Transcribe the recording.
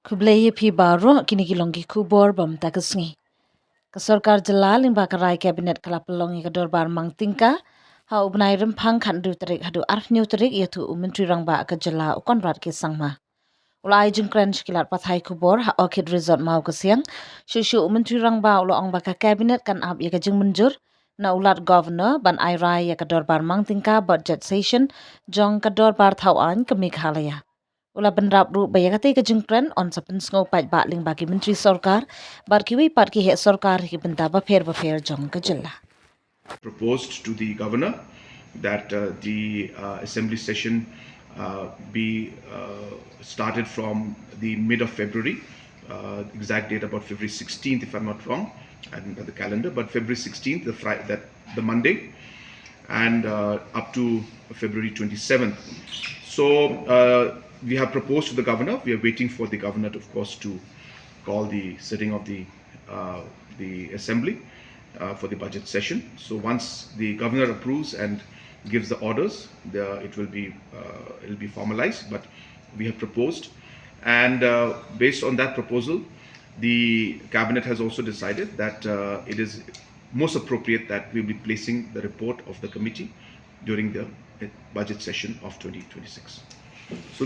Kublai pi baro kini kilongi kubor bam takusngi. Ka sarkar Jylla limba ka rai kabinet kala pelongi ka Dorbar Mang Tyngka ha ubnai rempang khandu tarik hadu arfnyu tarik yaitu menteri rangba ka Jylla ukonrat ke sangma. Ulai jengkren sekilat pathai kubor ha Orchid Resort mau ke siang shushu menteri rangba ulo ong baka kabinet kan ab ya ka jeng menjur na ulat governor ban ai rai ya ka Dorbar Mang Tyngka budget session jong ka Dorbar Thaw ke Meghalaya. Ula benrap ru bayakati ke jengkren on sapen sngo pat ba ling bagi menteri sarkar bar kiwi pat ki he sarkar ki benta ba pher jong ke Jylla. Proposed to the governor that the assembly session be started from the mid of February, exact date about February 16th if I'm not wrong, and the calendar, but February 16th, the Monday, and up to February 27th. So we have proposed to the governor. We are waiting for the governor, of course, to call the sitting of the assembly for the budget session. So once the governor approves and gives the orders, it will be formalized. But we have proposed, and based on that proposal, the cabinet has also decided that it is most appropriate that we will be placing the report of the committee during the budget session of 2026. So